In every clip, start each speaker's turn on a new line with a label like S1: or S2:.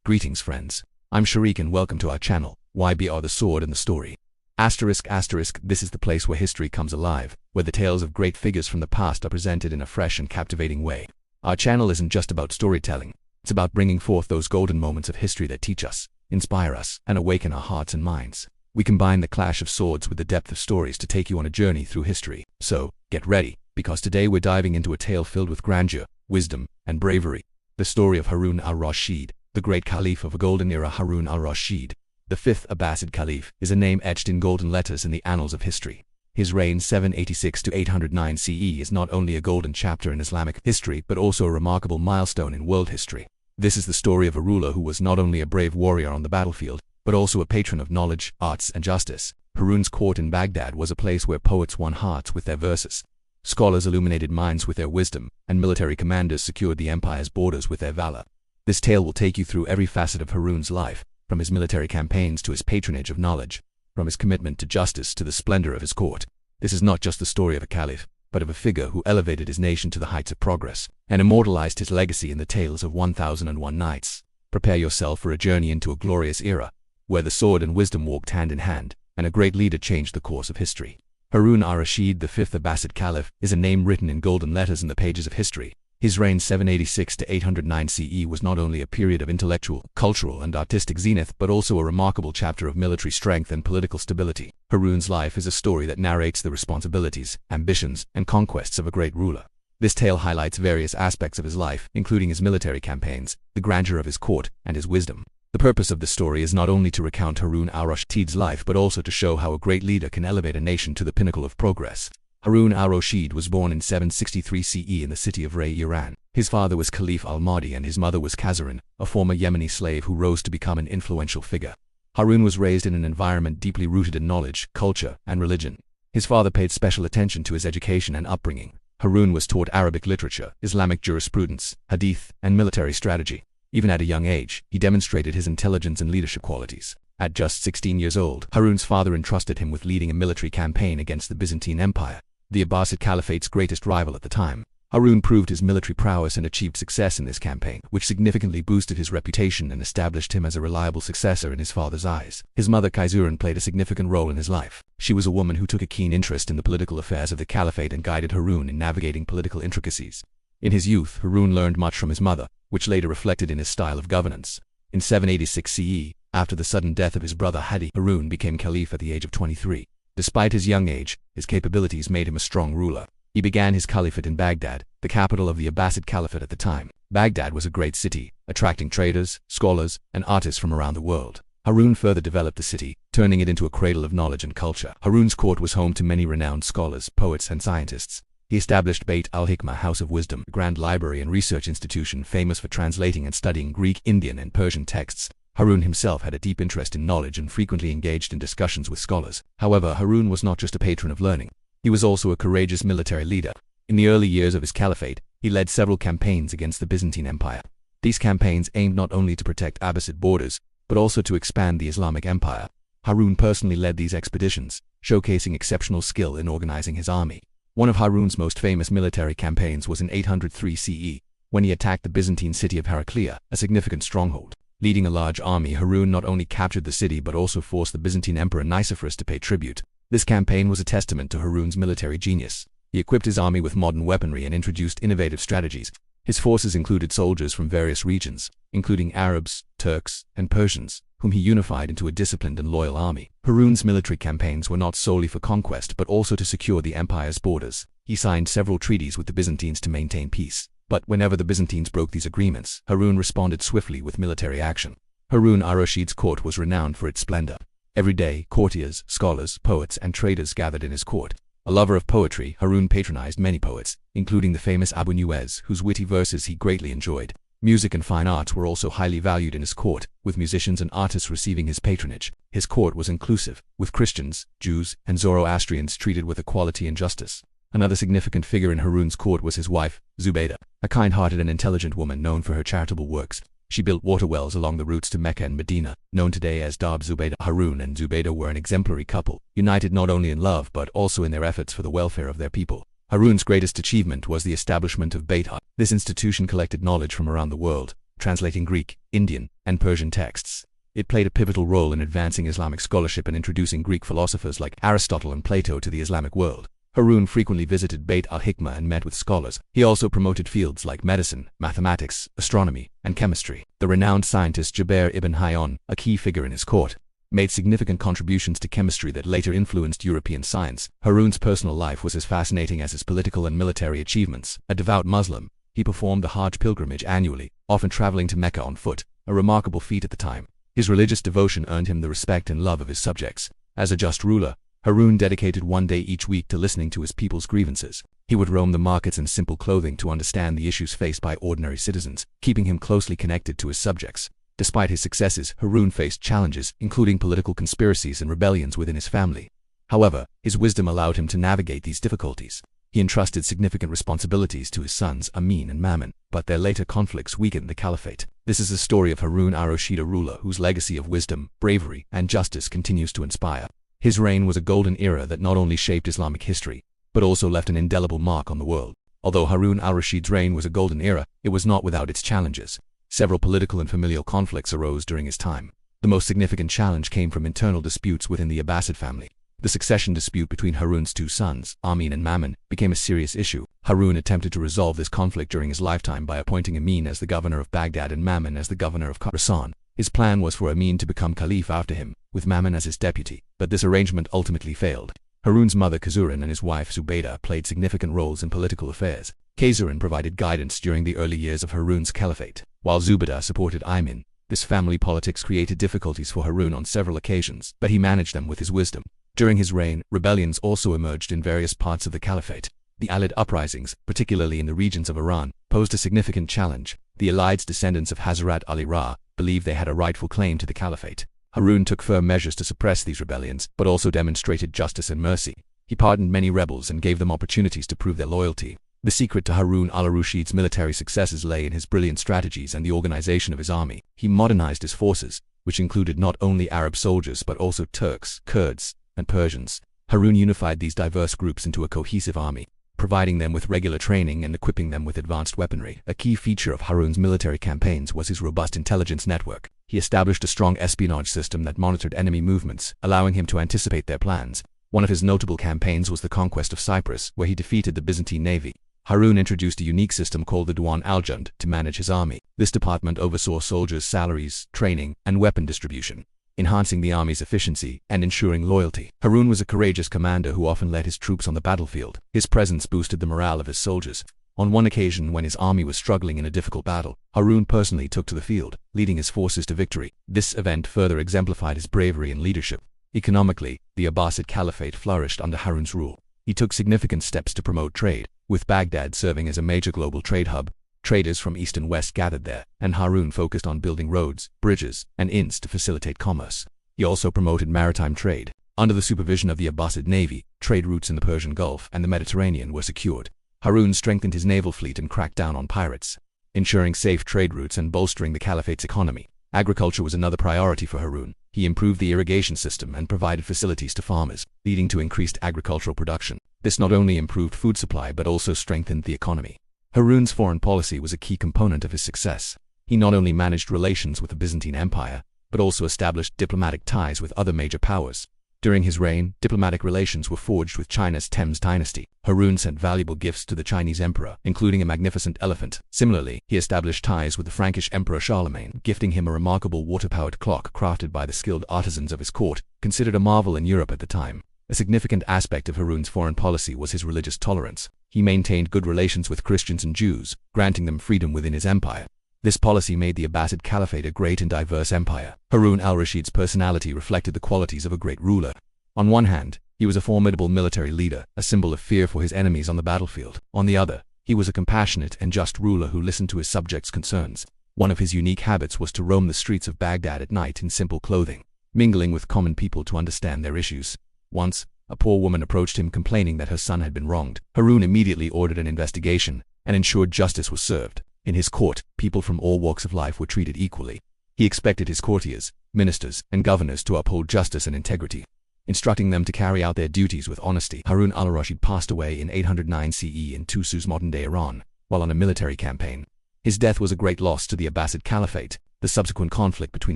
S1: Greetings friends, I'm Sharik and welcome to our channel, YBR the Sword and the Story. This is the place where history comes alive, where the tales of great figures from the past are presented in a fresh and captivating way. Our channel isn't just about storytelling, it's about bringing forth those golden moments of history that teach us, inspire us, and awaken our hearts and minds. We combine the clash of swords with the depth of stories to take you on a journey through history. So, get ready, because today we're diving into a tale filled with grandeur, wisdom, and bravery. The story of Harun al-Rashid, the great Caliph of a golden era. Harun al-Rashid, the fifth Abbasid Caliph, is a name etched in golden letters in the annals of history. His reign 786 to 809 CE is not only a golden chapter in Islamic history but also a remarkable milestone in world history. This is the story of a ruler who was not only a brave warrior on the battlefield, but also a patron of knowledge, arts, and justice. Harun's court in Baghdad was a place where poets won hearts with their verses, scholars illuminated minds with their wisdom, and military commanders secured the empire's borders with their valor. This tale will take you through every facet of Harun's life, from his military campaigns to his patronage of knowledge, from his commitment to justice to the splendor of his court. This is not just the story of a caliph, but of a figure who elevated his nation to the heights of progress, and immortalized his legacy in the tales of 1001 Nights. Prepare yourself for a journey into a glorious era, where the sword and wisdom walked hand in hand, and a great leader changed the course of history. Harun al-Rashid, the fifth Abbasid Caliph, is a name written in golden letters in the pages of history. His reign 786 to 809 CE was not only a period of intellectual, cultural, and artistic zenith but also a remarkable chapter of military strength and political stability. Harun's life is a story that narrates the responsibilities, ambitions, and conquests of a great ruler. This tale highlights various aspects of his life, including his military campaigns, the grandeur of his court, and his wisdom. The purpose of the story is not only to recount Harun al-Rashid's life but also to show how a great leader can elevate a nation to the pinnacle of progress. Harun al-Rashid was born in 763 CE in the city of Ray, Iran. His father was Caliph al-Mahdi and his mother was Kazarin, a former Yemeni slave who rose to become an influential figure. Harun was raised in an environment deeply rooted in knowledge, culture, and religion. His father paid special attention to his education and upbringing. Harun was taught Arabic literature, Islamic jurisprudence, hadith, and military strategy. Even at a young age, he demonstrated his intelligence and leadership qualities. At just 16 years old, Harun's father entrusted him with leading a military campaign against the Byzantine Empire, the Abbasid Caliphate's greatest rival at the time. Harun proved his military prowess and achieved success in this campaign, which significantly boosted his reputation and established him as a reliable successor in his father's eyes. His mother Kazarin played a significant role in his life. She was a woman who took a keen interest in the political affairs of the caliphate and guided Harun in navigating political intricacies. In his youth, Harun learned much from his mother, which later reflected in his style of governance. In 786 CE, after the sudden death of his brother Hadi, Harun became caliph at the age of 23. Despite his young age, his capabilities made him a strong ruler. He began his caliphate in Baghdad, the capital of the Abbasid Caliphate at the time. Baghdad was a great city, attracting traders, scholars, and artists from around the world. Harun further developed the city, turning it into a cradle of knowledge and culture. Harun's court was home to many renowned scholars, poets, and scientists. He established Beit al-Hikmah, House of Wisdom, a grand library and research institution famous for translating and studying Greek, Indian, and Persian texts. Harun himself had a deep interest in knowledge and frequently engaged in discussions with scholars. However, Harun was not just a patron of learning. He was also a courageous military leader. In the early years of his caliphate, he led several campaigns against the Byzantine Empire. These campaigns aimed not only to protect Abbasid borders, but also to expand the Islamic Empire. Harun personally led these expeditions, showcasing exceptional skill in organizing his army. One of Harun's most famous military campaigns was in 803 CE, when he attacked the Byzantine city of Heraclea, a significant stronghold. Leading a large army, Harun not only captured the city but also forced the Byzantine Emperor Nicephorus to pay tribute. This campaign was a testament to Harun's military genius. He equipped his army with modern weaponry and introduced innovative strategies. His forces included soldiers from various regions, including Arabs, Turks, and Persians, whom he unified into a disciplined and loyal army. Harun's military campaigns were not solely for conquest but also to secure the empire's borders. He signed several treaties with the Byzantines to maintain peace. But whenever the Byzantines broke these agreements, Harun responded swiftly with military action. Harun al-Rashid's court was renowned for its splendor. Every day, courtiers, scholars, poets, and traders gathered in his court. A lover of poetry, Harun patronized many poets, including the famous Abu Nuwas, whose witty verses he greatly enjoyed. Music and fine arts were also highly valued in his court, with musicians and artists receiving his patronage. His court was inclusive, with Christians, Jews, and Zoroastrians treated with equality and justice. Another significant figure in Harun's court was his wife, Zubaydah, a kind-hearted and intelligent woman known for her charitable works. She built water wells along the routes to Mecca and Medina, known today as Darb Zubaydah. Harun and Zubaydah were an exemplary couple, united not only in love but also in their efforts for the welfare of their people. Harun's greatest achievement was the establishment of Beit al. This institution collected knowledge from around the world, translating Greek, Indian, and Persian texts. It played a pivotal role in advancing Islamic scholarship and introducing Greek philosophers like Aristotle and Plato to the Islamic world. Harun frequently visited Beit al-Hikmah and met with scholars. He also promoted fields like medicine, mathematics, astronomy, and chemistry. The renowned scientist Jubair ibn Hayyan, a key figure in his court, made significant contributions to chemistry that later influenced European science. Harun's personal life was as fascinating as his political and military achievements. A devout Muslim, he performed the Hajj pilgrimage annually, often traveling to Mecca on foot, a remarkable feat at the time. His religious devotion earned him the respect and love of his subjects. As a just ruler, Harun dedicated one day each week to listening to his people's grievances. He would roam the markets in simple clothing to understand the issues faced by ordinary citizens, keeping him closely connected to his subjects. Despite his successes, Harun faced challenges, including political conspiracies and rebellions within his family. However, his wisdom allowed him to navigate these difficulties. He entrusted significant responsibilities to his sons Amin and Mamun, but their later conflicts weakened the caliphate. This is the story of Harun al-Rashid, a ruler whose legacy of wisdom, bravery, and justice continues to inspire. His reign was a golden era that not only shaped Islamic history, but also left an indelible mark on the world. Although Harun al-Rashid's reign was a golden era, it was not without its challenges. Several political and familial conflicts arose during his time. The most significant challenge came from internal disputes within the Abbasid family. The succession dispute between Harun's two sons, Amin and Mamun, became a serious issue. Harun attempted to resolve this conflict during his lifetime by appointing Amin as the governor of Baghdad and Mamun as the governor of Khorasan. His plan was for Amin to become caliph after him, with Mamun as his deputy, but this arrangement ultimately failed. Harun's mother Kazuran and his wife Zubaydah played significant roles in political affairs. Kazuran provided guidance during the early years of Harun's caliphate, while Zubaydah supported Amin. This family politics created difficulties for Harun on several occasions, but he managed them with his wisdom. During his reign, rebellions also emerged in various parts of the caliphate. The Alid uprisings, particularly in the regions of Iran, posed a significant challenge. The Alids, descendants of Hazrat Ali Rah, believed they had a rightful claim to the caliphate. Harun took firm measures to suppress these rebellions, but also demonstrated justice and mercy. He pardoned many rebels and gave them opportunities to prove their loyalty. The secret to Harun al-Rashid's military successes lay in his brilliant strategies and the organization of his army. He modernized his forces, which included not only Arab soldiers but also Turks, Kurds, and Persians. Harun unified these diverse groups into a cohesive army, providing them with regular training and equipping them with advanced weaponry. A key feature of Harun's military campaigns was his robust intelligence network. He established a strong espionage system that monitored enemy movements, allowing him to anticipate their plans. One of his notable campaigns was the conquest of Cyprus, where he defeated the Byzantine navy. Harun introduced a unique system called the Diwan al-Jund to manage his army. This department oversaw soldiers' salaries, training, and weapon distribution, enhancing the army's efficiency and ensuring loyalty. Harun was a courageous commander who often led his troops on the battlefield. His presence boosted the morale of his soldiers. On one occasion, when his army was struggling in a difficult battle, Harun personally took to the field, leading his forces to victory. This event further exemplified his bravery and leadership. Economically, the Abbasid Caliphate flourished under Harun's rule. He took significant steps to promote trade, with Baghdad serving as a major global trade hub. Traders from east and west gathered there, and Harun focused on building roads, bridges, and inns to facilitate commerce. He also promoted maritime trade. Under the supervision of the Abbasid navy, trade routes in the Persian Gulf and the Mediterranean were secured. Harun strengthened his naval fleet and cracked down on pirates, ensuring safe trade routes and bolstering the caliphate's economy. Agriculture was another priority for Harun. He improved the irrigation system and provided facilities to farmers, leading to increased agricultural production. This not only improved food supply but also strengthened the economy. Harun's foreign policy was a key component of his success. He not only managed relations with the Byzantine Empire, but also established diplomatic ties with other major powers. During his reign, diplomatic relations were forged with China's Temmuz dynasty. Harun sent valuable gifts to the Chinese emperor, including a magnificent elephant. Similarly, he established ties with the Frankish emperor Charlemagne, gifting him a remarkable water-powered clock crafted by the skilled artisans of his court, considered a marvel in Europe at the time. A significant aspect of Harun's foreign policy was his religious tolerance. He maintained good relations with Christians and Jews, granting them freedom within his empire. This policy made the Abbasid Caliphate a great and diverse empire. Harun al-Rashid's personality reflected the qualities of a great ruler. On one hand, he was a formidable military leader, a symbol of fear for his enemies on the battlefield. On the other, he was a compassionate and just ruler who listened to his subjects' concerns. One of his unique habits was to roam the streets of Baghdad at night in simple clothing, mingling with common people to understand their issues. Once, a poor woman approached him complaining that her son had been wronged. Harun immediately ordered an investigation and ensured justice was served. In his court, people from all walks of life were treated equally. He expected his courtiers, ministers, and governors to uphold justice and integrity, instructing them to carry out their duties with honesty. Harun al-Rashid passed away in 809 CE in Tusus, modern-day Iran, while on a military campaign. His death was a great loss to the Abbasid Caliphate. The subsequent conflict between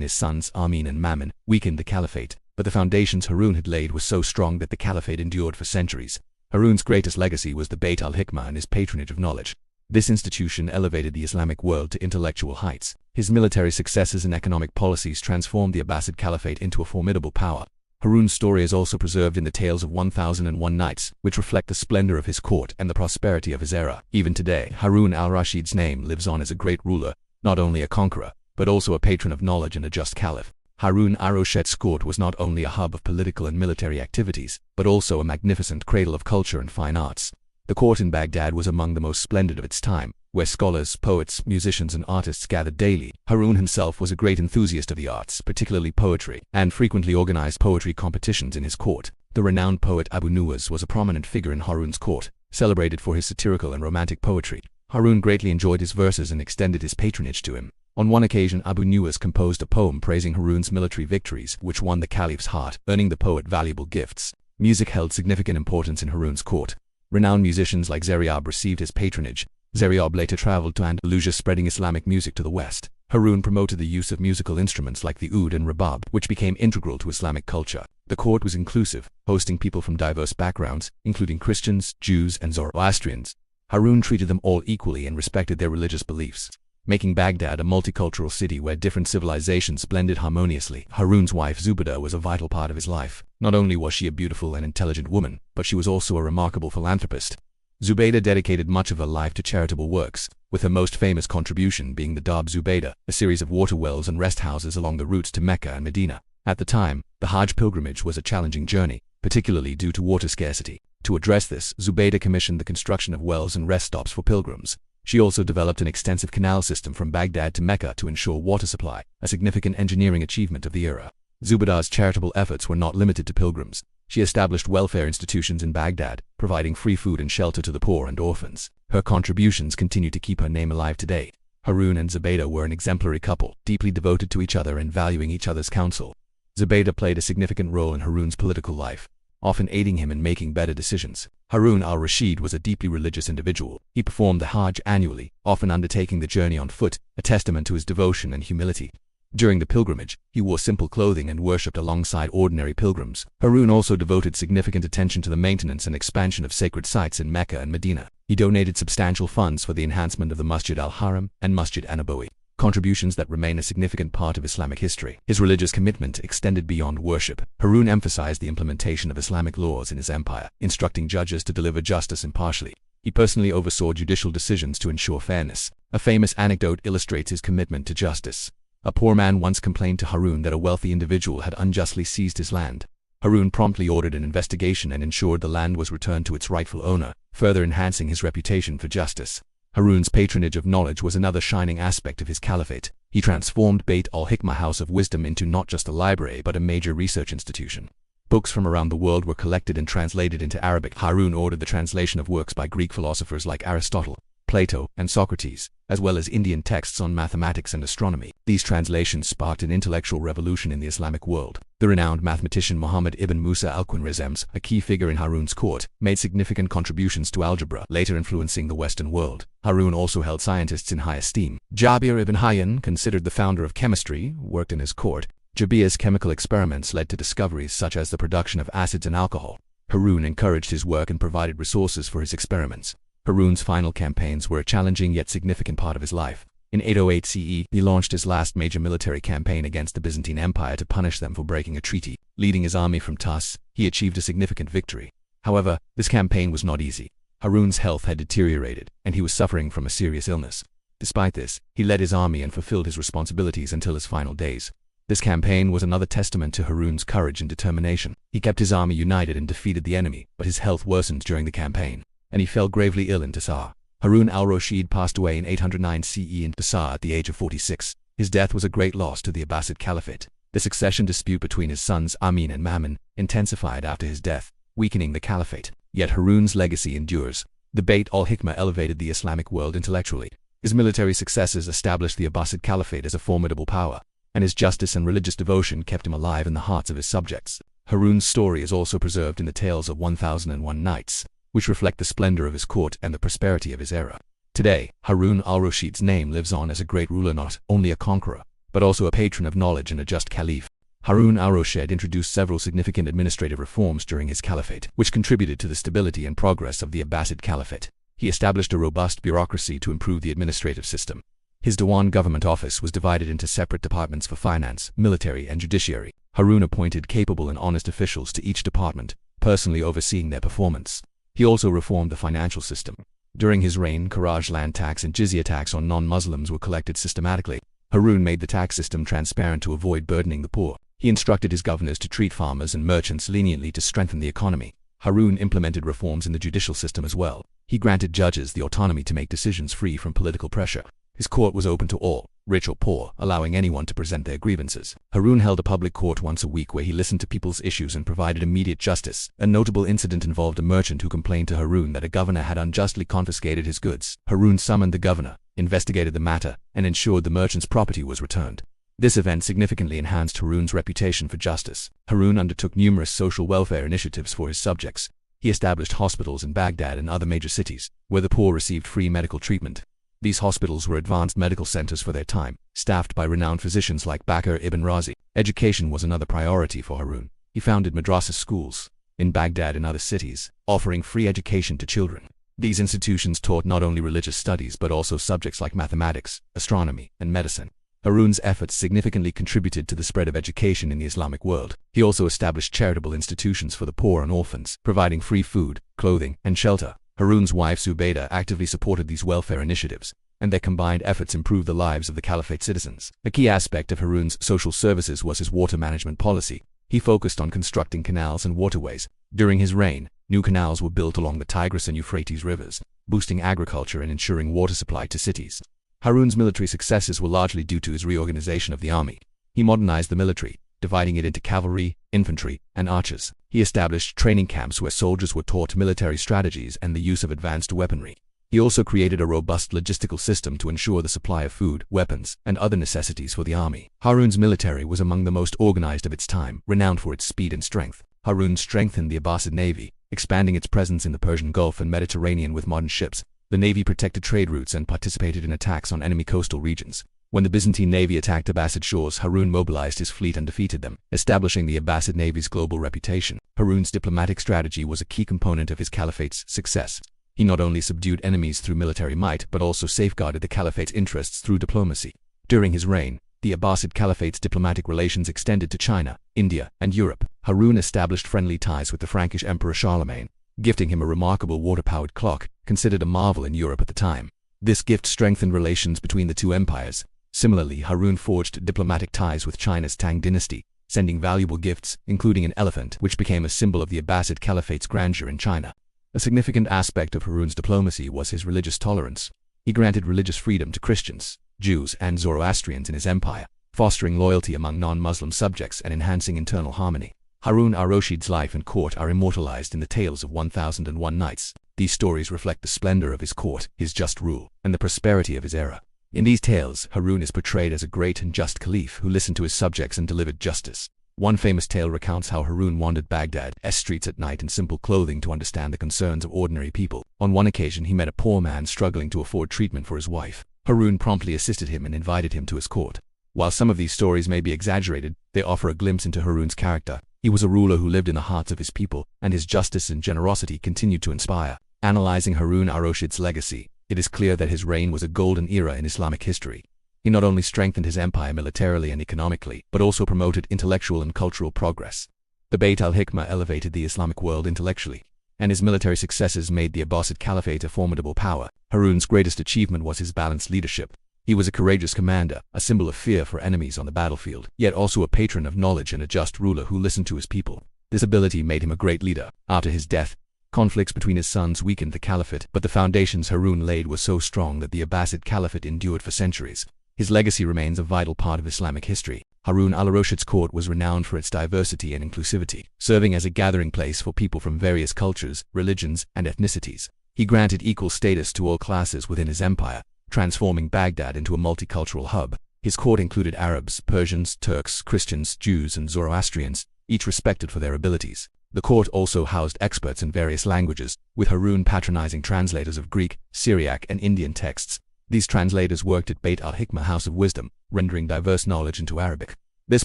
S1: his sons Amin and Mamun weakened the caliphate, but the foundations Harun had laid were so strong that the caliphate endured for centuries. Harun's greatest legacy was the Bayt al-Hikmah and his patronage of knowledge. This institution elevated the Islamic world to intellectual heights. His military successes and economic policies transformed the Abbasid Caliphate into a formidable power. Harun's story is also preserved in the tales of 1001 Nights, which reflect the splendor of his court and the prosperity of his era. Even today, Harun al-Rashid's name lives on as a great ruler, not only a conqueror, but also a patron of knowledge and a just caliph. Harun al-Rashid's court was not only a hub of political and military activities, but also a magnificent cradle of culture and fine arts. The court in Baghdad was among the most splendid of its time, where scholars, poets, musicians and artists gathered daily. Harun himself was a great enthusiast of the arts, particularly poetry, and frequently organized poetry competitions in his court. The renowned poet Abu Nuwas was a prominent figure in Harun's court, celebrated for his satirical and romantic poetry. Harun greatly enjoyed his verses and extended his patronage to him. On one occasion, Abu Nuwas composed a poem praising Harun's military victories, which won the caliph's heart, earning the poet valuable gifts. Music held significant importance in Harun's court. Renowned musicians like Zariab received his patronage. Zariab later traveled to Andalusia, spreading Islamic music to the west. Harun promoted the use of musical instruments like the oud and rabab, which became integral to Islamic culture. The court was inclusive, hosting people from diverse backgrounds, including Christians, Jews, and Zoroastrians. Harun treated them all equally and respected their religious beliefs, making Baghdad a multicultural city where different civilizations blended harmoniously. Harun's wife Zubaydah was a vital part of his life. Not only was she a beautiful and intelligent woman, but she was also a remarkable philanthropist. Zubaydah dedicated much of her life to charitable works, with her most famous contribution being the Dar Zubaydah, a series of water wells and rest houses along the routes to Mecca and Medina. At the time, the Hajj pilgrimage was a challenging journey, particularly due to water scarcity. To address this, Zubaydah commissioned the construction of wells and rest stops for pilgrims. She also developed an extensive canal system from Baghdad to Mecca to ensure water supply, a significant engineering achievement of the era. Zubaydah's charitable efforts were not limited to pilgrims. She established welfare institutions in Baghdad, providing free food and shelter to the poor and orphans. Her contributions continue to keep her name alive today. Harun and Zubaydah were an exemplary couple, deeply devoted to each other and valuing each other's counsel. Zubaydah played a significant role in Harun's political life, often aiding him in making better decisions. Harun al-Rashid was a deeply religious individual. He performed the Hajj annually, often undertaking the journey on foot, a testament to his devotion and humility. During the pilgrimage, he wore simple clothing and worshipped alongside ordinary pilgrims. Harun also devoted significant attention to the maintenance and expansion of sacred sites in Mecca and Medina. He donated substantial funds for the enhancement of the Masjid al-Haram and Masjid an-Nabawi, contributions that remain a significant part of Islamic history. His religious commitment extended beyond worship. Harun emphasized the implementation of Islamic laws in his empire, instructing judges to deliver justice impartially. He personally oversaw judicial decisions to ensure fairness. A famous anecdote illustrates his commitment to justice. A poor man once complained to Harun that a wealthy individual had unjustly seized his land. Harun promptly ordered an investigation and ensured the land was returned to its rightful owner, further enhancing his reputation for justice. Harun's patronage of knowledge was another shining aspect of his caliphate. He transformed Bayt al-Hikmah House of Wisdom into not just a library but a major research institution. Books from around the world were collected and translated into Arabic. Harun ordered the translation of works by Greek philosophers like Aristotle, Plato, and Socrates, as well as Indian texts on mathematics and astronomy. These translations sparked an intellectual revolution in the Islamic world. The renowned mathematician Muhammad ibn Musa al-Khwarizmi, a key figure in Harun's court, made significant contributions to algebra, later influencing the Western world. Harun also held scientists in high esteem. Jabir ibn Hayyan, considered the founder of chemistry, worked in his court. Jabir's chemical experiments led to discoveries such as the production of acids and alcohol. Harun encouraged his work and provided resources for his experiments. Harun's final campaigns were a challenging yet significant part of his life. In 808 CE, he launched his last major military campaign against the Byzantine Empire to punish them for breaking a treaty. Leading his army from Tas, he achieved a significant victory. However, this campaign was not easy. Harun's health had deteriorated, and he was suffering from a serious illness. Despite this, he led his army and fulfilled his responsibilities until his final days. This campaign was another testament to Harun's courage and determination. He kept his army united and defeated the enemy, but his health worsened during the campaign, and he fell gravely ill in Tasar. Harun al-Rashid passed away in 809 CE in Tasar at the age of 46. His death was a great loss to the Abbasid Caliphate. The succession dispute between his sons Amin and Mamun intensified after his death, weakening the caliphate. Yet Harun's legacy endures. The Bayt al-Hikmah elevated the Islamic world intellectually. His military successes established the Abbasid Caliphate as a formidable power, and his justice and religious devotion kept him alive in the hearts of his subjects. Harun's story is also preserved in the tales of 1001 Nights, which reflect the splendor of his court and the prosperity of his era. Today, Harun al-Rashid's name lives on as a great ruler, not only a conqueror, but also a patron of knowledge and a just caliph. Harun al-Rashid introduced several significant administrative reforms during his caliphate, which contributed to the stability and progress of the Abbasid Caliphate. He established a robust bureaucracy to improve the administrative system. His Diwan government office was divided into separate departments for finance, military, and judiciary. Harun appointed capable and honest officials to each department, personally overseeing their performance. He also reformed the financial system. During his reign, Kharaj land tax and jizya tax on non-Muslims were collected systematically. Harun made the tax system transparent to avoid burdening the poor. He instructed his governors to treat farmers and merchants leniently to strengthen the economy. Harun implemented reforms in the judicial system as well. He granted judges the autonomy to make decisions free from political pressure. His court was open to all, rich or poor, allowing anyone to present their grievances. Harun held a public court once a week where he listened to people's issues and provided immediate justice. A notable incident involved a merchant who complained to Harun that a governor had unjustly confiscated his goods. Harun summoned the governor, investigated the matter, and ensured the merchant's property was returned. This event significantly enhanced Harun's reputation for justice. Harun undertook numerous social welfare initiatives for his subjects. He established hospitals in Baghdad and other major cities, where the poor received free medical treatment. These hospitals were advanced medical centers for their time, staffed by renowned physicians like Bakr ibn Razi. Education was another priority for Harun. He founded madrasa schools in Baghdad and other cities, offering free education to children. These institutions taught not only religious studies but also subjects like mathematics, astronomy, and medicine. Harun's efforts significantly contributed to the spread of education in the Islamic world. He also established charitable institutions for the poor and orphans, providing free food, clothing, and shelter. Harun's wife Zubaydah actively supported these welfare initiatives, and their combined efforts improved the lives of the caliphate citizens. A key aspect of Harun's social services was his water management policy. He focused on constructing canals and waterways. During his reign, new canals were built along the Tigris and Euphrates rivers, boosting agriculture and ensuring water supply to cities. Harun's military successes were largely due to his reorganization of the army. He modernized the military, dividing it into cavalry, infantry, and archers. He established training camps where soldiers were taught military strategies and the use of advanced weaponry. He also created a robust logistical system to ensure the supply of food, weapons, and other necessities for the army. Harun's military was among the most organized of its time, renowned for its speed and strength. Harun strengthened the Abbasid navy, expanding its presence in the Persian Gulf and Mediterranean with modern ships. The navy protected trade routes and participated in attacks on enemy coastal regions. When the Byzantine navy attacked Abbasid shores, Harun mobilized his fleet and defeated them, establishing the Abbasid navy's global reputation. Harun's diplomatic strategy was a key component of his caliphate's success. He not only subdued enemies through military might, but also safeguarded the caliphate's interests through diplomacy. During his reign, the Abbasid Caliphate's diplomatic relations extended to China, India, and Europe. Harun established friendly ties with the Frankish Emperor Charlemagne, gifting him a remarkable water-powered clock, considered a marvel in Europe at the time. This gift strengthened relations between the two empires. Similarly, Harun forged diplomatic ties with China's Tang dynasty, sending valuable gifts, including an elephant, which became a symbol of the Abbasid Caliphate's grandeur in China. A significant aspect of Harun's diplomacy was his religious tolerance. He granted religious freedom to Christians, Jews, and Zoroastrians in his empire, fostering loyalty among non-Muslim subjects and enhancing internal harmony. Harun al-Rashid's life and court are immortalized in the tales of 1001 Nights. These stories reflect the splendor of his court, his just rule, and the prosperity of his era. In these tales, Harun is portrayed as a great and just caliph who listened to his subjects and delivered justice. One famous tale recounts how Harun wandered Baghdad's streets at night in simple clothing to understand the concerns of ordinary people. On one occasion, he met a poor man struggling to afford treatment for his wife. Harun promptly assisted him and invited him to his court. While some of these stories may be exaggerated, they offer a glimpse into Harun's character. He was a ruler who lived in the hearts of his people, and his justice and generosity continued to inspire. Analyzing Harun al-Rashid's legacy, it is clear that his reign was a golden era in Islamic history. He not only strengthened his empire militarily and economically, but also promoted intellectual and cultural progress. The Bayt al-Hikmah elevated the Islamic world intellectually, and his military successes made the Abbasid Caliphate a formidable power. Harun's greatest achievement was his balanced leadership. He was a courageous commander, a symbol of fear for enemies on the battlefield, yet also a patron of knowledge and a just ruler who listened to his people. This ability made him a great leader. After his death, conflicts between his sons weakened the caliphate, but the foundations Harun laid were so strong that the Abbasid Caliphate endured for centuries. His legacy remains a vital part of Islamic history. Harun al-Rashid's court was renowned for its diversity and inclusivity, serving as a gathering place for people from various cultures, religions, and ethnicities. He granted equal status to all classes within his empire, transforming Baghdad into a multicultural hub. His court included Arabs, Persians, Turks, Christians, Jews, and Zoroastrians, each respected for their abilities. The court also housed experts in various languages, with Harun patronizing translators of Greek, Syriac, and Indian texts. These translators worked at Beit al-Hikmah House of Wisdom, rendering diverse knowledge into Arabic. This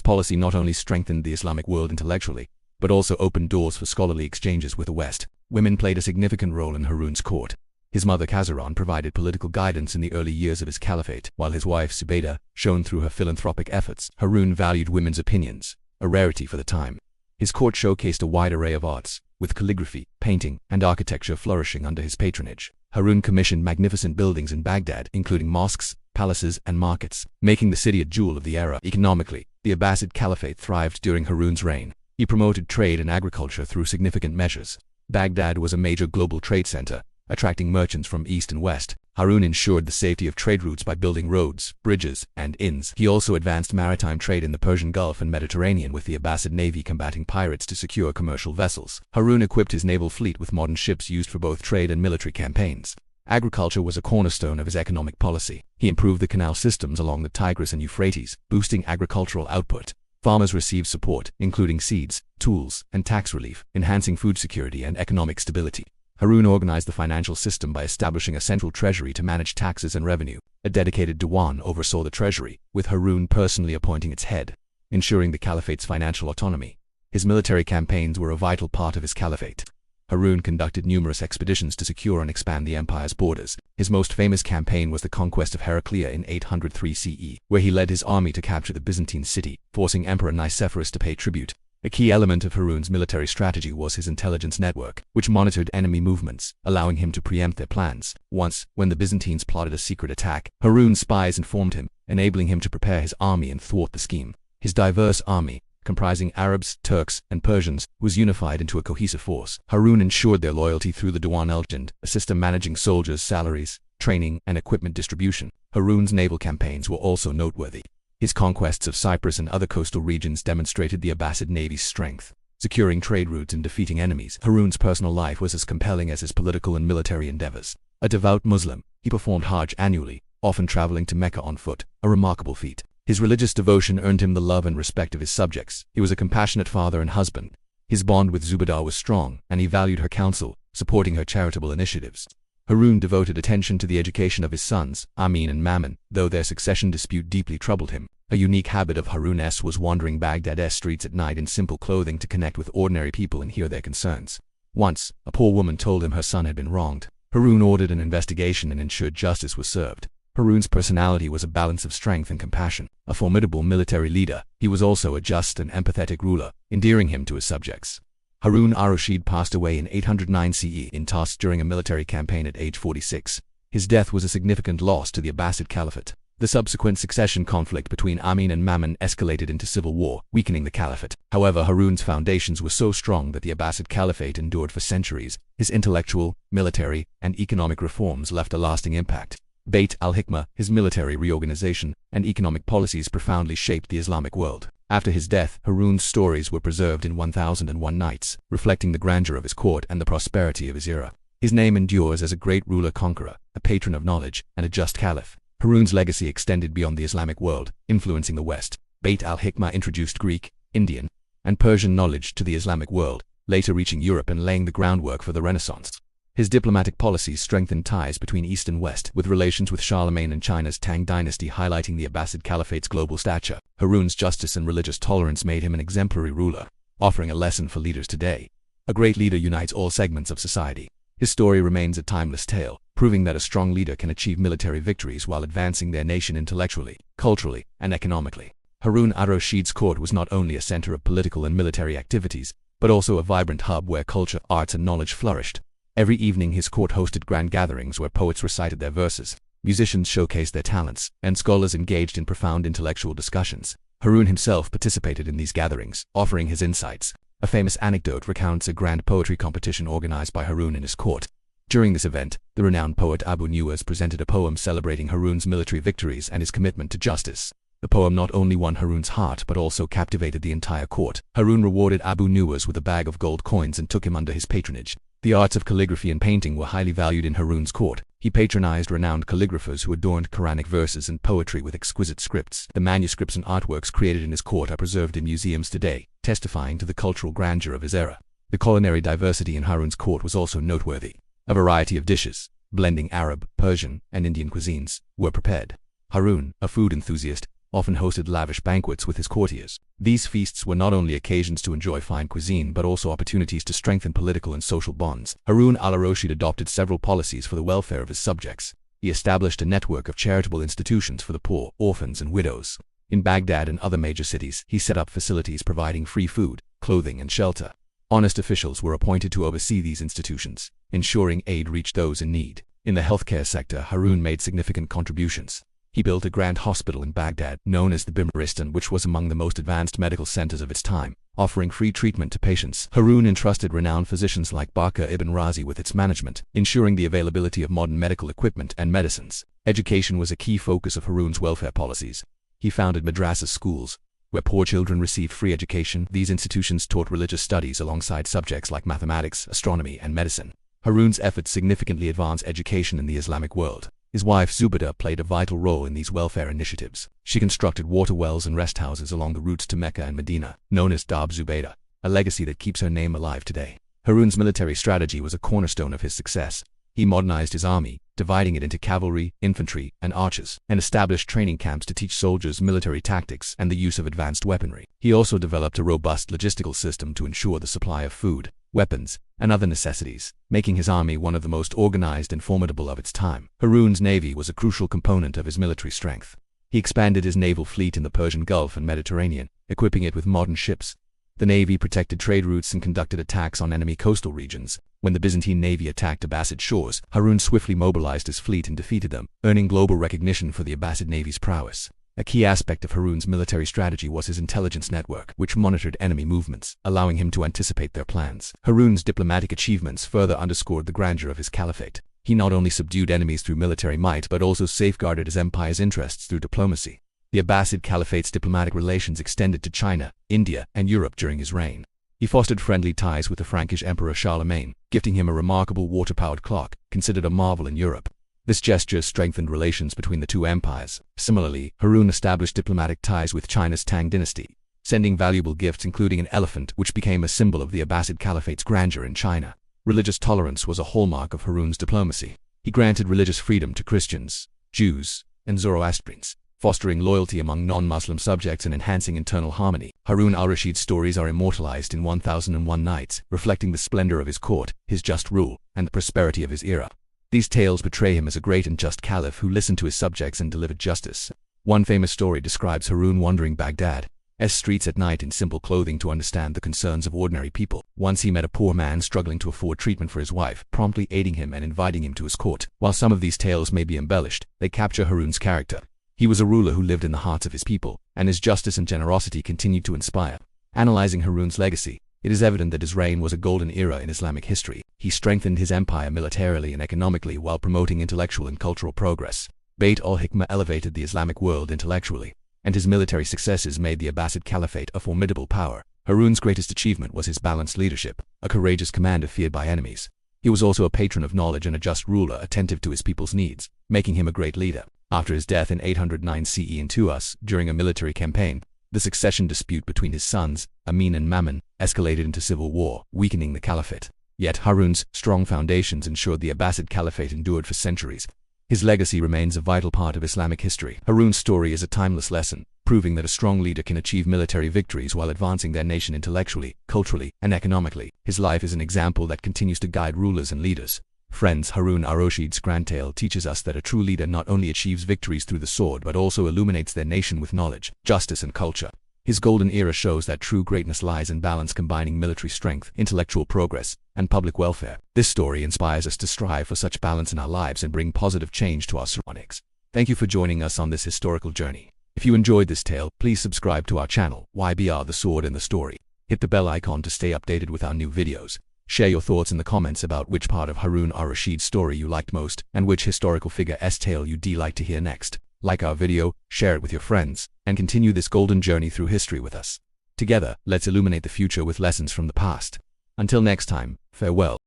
S1: policy not only strengthened the Islamic world intellectually, but also opened doors for scholarly exchanges with the West. Women played a significant role in Harun's court. His mother Khazarah provided political guidance in the early years of his caliphate, while his wife Zubaydah shone through her philanthropic efforts. Harun valued women's opinions, a rarity for the time. His court showcased a wide array of arts, with calligraphy, painting, and architecture flourishing under his patronage. Harun commissioned magnificent buildings in Baghdad, including mosques, palaces, and markets, making the city a jewel of the era. Economically, the Abbasid Caliphate thrived during Harun's reign. He promoted trade and agriculture through significant measures. Baghdad was a major global trade center, attracting merchants from east and west. Harun ensured the safety of trade routes by building roads, bridges, and inns. He also advanced maritime trade in the Persian Gulf and Mediterranean, with the Abbasid navy combating pirates to secure commercial vessels. Harun equipped his naval fleet with modern ships used for both trade and military campaigns. Agriculture was a cornerstone of his economic policy. He improved the canal systems along the Tigris and Euphrates, boosting agricultural output. Farmers received support, including seeds, tools, and tax relief, enhancing food security and economic stability. Harun organized the financial system by establishing a central treasury to manage taxes and revenue. A dedicated diwan oversaw the treasury, with Harun personally appointing its head, ensuring the caliphate's financial autonomy. His military campaigns were a vital part of his caliphate. Harun conducted numerous expeditions to secure and expand the empire's borders. His most famous campaign was the conquest of Heraclea in 803 CE, where he led his army to capture the Byzantine city, forcing Emperor Nicephorus to pay tribute. A key element of Harun's military strategy was his intelligence network, which monitored enemy movements, allowing him to preempt their plans. Once, when the Byzantines plotted a secret attack, Harun's spies informed him, enabling him to prepare his army and thwart the scheme. His diverse army, comprising Arabs, Turks, and Persians, was unified into a cohesive force. Harun ensured their loyalty through the Diwan el-Jand, a system managing soldiers' salaries, training, and equipment distribution. Harun's naval campaigns were also noteworthy. His conquests of Cyprus and other coastal regions demonstrated the Abbasid navy's strength, securing trade routes and defeating enemies. Harun's personal life was as compelling as his political and military endeavors. A devout Muslim, he performed Hajj annually, often traveling to Mecca on foot, a remarkable feat. His religious devotion earned him the love and respect of his subjects. He was a compassionate father and husband. His bond with Zubaydah was strong, and he valued her counsel, supporting her charitable initiatives. Harun devoted attention to the education of his sons, Amin and Mamun, though their succession dispute deeply troubled him. A unique habit of Harun's was wandering Baghdad's streets at night in simple clothing to connect with ordinary people and hear their concerns. Once, a poor woman told him her son had been wronged. Harun ordered an investigation and ensured justice was served. Harun's personality was a balance of strength and compassion. A formidable military leader, he was also a just and empathetic ruler, endearing him to his subjects. Harun al-Rashid passed away in 809 CE in Tus during a military campaign at age 46. His death was a significant loss to the Abbasid Caliphate. The subsequent succession conflict between Amin and Mamun escalated into civil war, weakening the caliphate. However, Harun's foundations were so strong that the Abbasid Caliphate endured for centuries. His intellectual, military, and economic reforms left a lasting impact. Beit al-Hikmah, his military reorganization, and economic policies profoundly shaped the Islamic world. After his death, Harun's stories were preserved in 1001 Nights, reflecting the grandeur of his court and the prosperity of his era. His name endures as a great ruler-conqueror, a patron of knowledge, and a just caliph. Harun's legacy extended beyond the Islamic world, influencing the West. Beit al-Hikmah introduced Greek, Indian, and Persian knowledge to the Islamic world, later reaching Europe and laying the groundwork for the Renaissance. His diplomatic policies strengthened ties between East and West, with relations with Charlemagne and China's Tang dynasty highlighting the Abbasid Caliphate's global stature. Harun's justice and religious tolerance made him an exemplary ruler, offering a lesson for leaders today. A great leader unites all segments of society. His story remains a timeless tale, proving that a strong leader can achieve military victories while advancing their nation intellectually, culturally, and economically. Harun al-Rashid's court was not only a center of political and military activities, but also a vibrant hub where culture, arts, and knowledge flourished. Every evening his court hosted grand gatherings where poets recited their verses, musicians showcased their talents, and scholars engaged in profound intellectual discussions. Harun himself participated in these gatherings, offering his insights. A famous anecdote recounts a grand poetry competition organized by Harun in his court. During this event, the renowned poet Abu Nuwas presented a poem celebrating Harun's military victories and his commitment to justice. The poem not only won Harun's heart but also captivated the entire court. Harun rewarded Abu Nuwas with a bag of gold coins and took him under his patronage. The arts of calligraphy and painting were highly valued in Harun's court. He patronized renowned calligraphers who adorned Quranic verses and poetry with exquisite scripts. The manuscripts and artworks created in his court are preserved in museums today, testifying to the cultural grandeur of his era. The culinary diversity in Harun's court was also noteworthy. A variety of dishes, blending Arab, Persian, and Indian cuisines, were prepared. Harun, a food enthusiast, often hosted lavish banquets with his courtiers. These feasts were not only occasions to enjoy fine cuisine but also opportunities to strengthen political and social bonds. Harun al-Rashid adopted several policies for the welfare of his subjects. He established a network of charitable institutions for the poor, orphans, and widows. In Baghdad and other major cities, he set up facilities providing free food, clothing, and shelter. Honest officials were appointed to oversee these institutions, ensuring aid reached those in need. In the healthcare sector, Harun made significant contributions. He built a grand hospital in Baghdad, known as the Bimaristan, which was among the most advanced medical centers of its time, offering free treatment to patients. Harun entrusted renowned physicians like Bakr ibn Razi with its management, ensuring the availability of modern medical equipment and medicines. Education was a key focus of Harun's welfare policies. He founded madrasas schools, where poor children received free education. These institutions taught religious studies alongside subjects like mathematics, astronomy, and medicine. Harun's efforts significantly advanced education in the Islamic world. His wife Zubaydah played a vital role in these welfare initiatives. She constructed water wells and rest houses along the routes to Mecca and Medina, known as Darb Zubaydah, a legacy that keeps her name alive today. Harun's military strategy was a cornerstone of his success. He modernized his army, dividing it into cavalry, infantry, and archers, and established training camps to teach soldiers military tactics and the use of advanced weaponry. He also developed a robust logistical system to ensure the supply of food, weapons, and other necessities, making his army one of the most organized and formidable of its time. Harun's navy was a crucial component of his military strength. He expanded his naval fleet in the Persian Gulf and Mediterranean, equipping it with modern ships. The navy protected trade routes and conducted attacks on enemy coastal regions. When the Byzantine navy attacked Abbasid shores, Harun swiftly mobilized his fleet and defeated them, earning global recognition for the Abbasid navy's prowess. A key aspect of Harun's military strategy was his intelligence network, which monitored enemy movements, allowing him to anticipate their plans. Harun's diplomatic achievements further underscored the grandeur of his caliphate. He not only subdued enemies through military might but also safeguarded his empire's interests through diplomacy. The Abbasid Caliphate's diplomatic relations extended to China, India, and Europe during his reign. He fostered friendly ties with the Frankish Emperor Charlemagne, gifting him a remarkable water-powered clock, considered a marvel in Europe. This gesture strengthened relations between the two empires. Similarly, Harun established diplomatic ties with China's Tang dynasty, sending valuable gifts including an elephant which became a symbol of the Abbasid Caliphate's grandeur in China. Religious tolerance was a hallmark of Harun's diplomacy. He granted religious freedom to Christians, Jews, and Zoroastrians, fostering loyalty among non-Muslim subjects and enhancing internal harmony. Harun al-Rashid's stories are immortalized in 1001 Nights, reflecting the splendor of his court, his just rule, and the prosperity of his era. These tales portray him as a great and just caliph who listened to his subjects and delivered justice. One famous story describes Harun wandering Baghdad's streets at night in simple clothing to understand the concerns of ordinary people. Once he met a poor man struggling to afford treatment for his wife, promptly aiding him and inviting him to his court. While some of these tales may be embellished, they capture Harun's character. He was a ruler who lived in the hearts of his people, and his justice and generosity continued to inspire. Analyzing Harun's legacy, it is evident that his reign was a golden era in Islamic history. He strengthened his empire militarily and economically while promoting intellectual and cultural progress. Bayt al-Hikmah elevated the Islamic world intellectually, and his military successes made the Abbasid Caliphate a formidable power. Harun's greatest achievement was his balanced leadership, a courageous commander feared by enemies. He was also a patron of knowledge and a just ruler attentive to his people's needs, making him a great leader. After his death in 809 CE in Tuas, during a military campaign, the succession dispute between his sons, Amin and Mamun, escalated into civil war, weakening the caliphate. Yet Harun's strong foundations ensured the Abbasid Caliphate endured for centuries. His legacy remains a vital part of Islamic history. Harun's story is a timeless lesson, proving that a strong leader can achieve military victories while advancing their nation intellectually, culturally, and economically. His life is an example that continues to guide rulers and leaders. Friends, Harun al-Rashid's grand tale teaches us that a true leader not only achieves victories through the sword but also illuminates their nation with knowledge, justice, and culture. His golden era shows that true greatness lies in balance, combining military strength, intellectual progress, and public welfare. This story inspires us to strive for such balance in our lives and bring positive change to our surroundings. Thank you for joining us on this historical journey. If you enjoyed this tale, please subscribe to our channel, YBR The Sword and the Story. Hit the bell icon to stay updated with our new videos. Share your thoughts in the comments about which part of Harun al-Rashid's story you liked most, and which historical figure's tale you'd like to hear next. Like our video, share it with your friends, and continue this golden journey through history with us. Together, let's illuminate the future with lessons from the past. Until next time, farewell.